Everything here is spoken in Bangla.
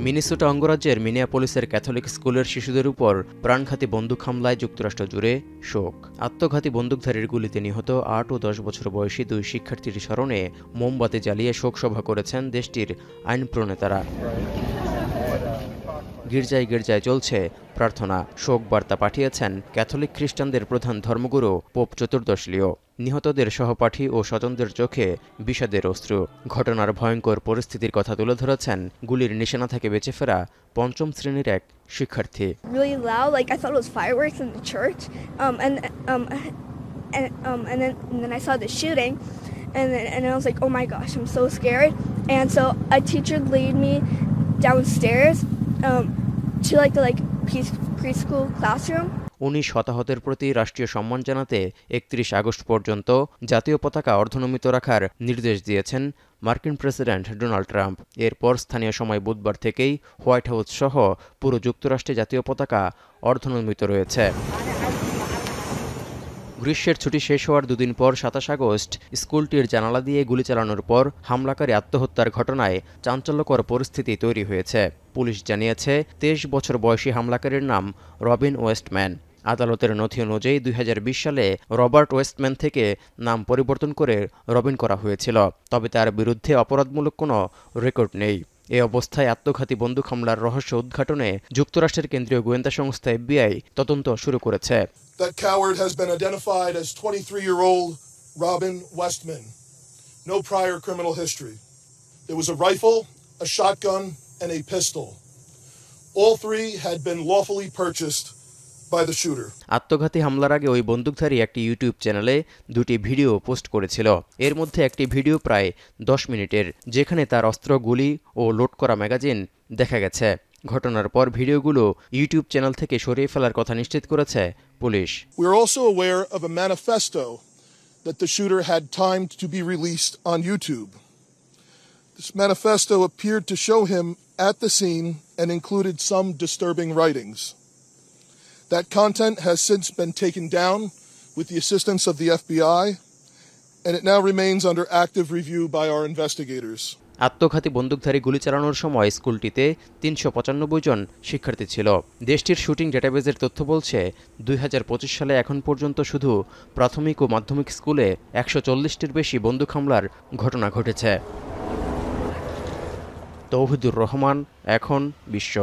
মিনেসোটা অঙ্গরাজ্যের মিনিয়াপোলিসের ক্যাথলিক স্কুলের শিশুদের উপর প্রাণঘাতী বন্দুক হামলায় যুক্তরাষ্ট্র জুড়ে শোক। আত্মঘাতী বন্দুকধারীর গুলিতে নিহত ৮ ও ১০ বছর বয়সী দুই শিক্ষার্থীর স্মরণে মোমবাতি জ্বালিয়ে শোকসভা করেছেন দেশটির আইন প্রণেতারা। গির্জায় গির্জায় চলছে প্রার্থনা। শোক বার্তা পাঠিয়েছেন ক্যাথলিক খ্রিস্টানদের প্রধান ধর্মগুরু পোপ চতুর্দশ লিও। নিহতদের সহপাঠী ও স্বজনদের চোখে বিষাদের অশ্রু। ঘটনার ভয়ঙ্কর পরিস্থিতির কথা তুলে ধরেছেন গুলির নিশানা থেকে বেঁচে ফেরা পঞ্চম শ্রেণীর এক শিক্ষার্থী। And I was like, oh my gosh, I'm so scared. And so a teacher lead me downstairs to the preschool classroom. 19 হতাহতের প্রতি রাষ্ট্রীয় সম্মান জানাতে 31 আগস্ট পর্যন্ত জাতীয় পতাকা অর্ধনমিত রাখার নির্দেশ দিয়েছেন মার্কিন প্রেসিডেন্ট ডোনাল্ড ট্রাম্প। এরপর স্থানীয় সময় বুধবার থেকেই হোয়াইট হাউস সহ পুরো যুক্তরাষ্ট্রে জাতীয় পতাকা অর্ধনমিত রয়েছে। গ্রীষ্মের ছুটি শেষ হওয়ার দুদিন পর 27 আগস্ট স্কুলটির জানালা দিয়ে গুলি চালানোর পর হামলাকারী আত্মহত্যার ঘটনায় চাঞ্চল্যকর পরিস্থিতি তৈরি হয়েছে। পুলিশ জানিয়েছে 23 বছর বয়সী হামলাকারীর নাম রবিন ওয়েস্টম্যান। আদালতের নথি অনুযায়ী 2020 সালে রবার্ট ওয়েস্টম্যান থেকে নাম পরিবর্তন করে রবিন করা হয়েছিল, তবে তার বিরুদ্ধে অপরাধমূলক কোনো রেকর্ড নেই। এ অবস্থায় আত্মঘাতী বন্দুক হামলার রহস্য উদ্ঘাটনে যুক্তরাষ্ট্রের কেন্দ্রীয় গোয়েন্দা সংস্থা FBI তদন্ত শুরু করেছে। That coward has been identified as 23-year-old Robin Westman. No prior criminal history. There was a rifle, a shotgun, and a pistol. All three had been lawfully purchased by the shooter. আত্মঘাতী হামলার আগে ওই বন্দুকধারী একটি ইউটিউব চ্যানেলে দুটি ভিডিও পোস্ট করেছিল। এর মধ্যে একটি ভিডিও প্রায় 10 মিনিটের, যেখানে তার অস্ত্র, গুলি ও লোড করা ম্যাগাজিন দেখা গেছে। ঘটনার পর ভিডিওগুলো ইউটিউব চ্যানেল থেকে সরিয়ে ফেলার কথা নিশ্চিত করেছে police. We are also aware of a manifesto that the shooter had timed to be released on YouTube. This manifesto appeared to show him at the scene and included some disturbing writings. That content has since been taken down with the assistance of the FBI, and it now remains under active review by our investigators. আত্মঘাতী বন্দুকধারী গুলি চালানোর সময় স্কুলটিতে 395 জন শিক্ষার্থী ছিল। দেশটির শুটিং ডেটাবেজের তথ্য বলছে 2025 সালে এখন পর্যন্ত শুধু প্রাথমিক ও মাধ্যমিক স্কুলে 140টির বেশি বন্দুক হামলার ঘটনা ঘটেছে। তৌহিদুর রহমান, এখন বিশ্ব।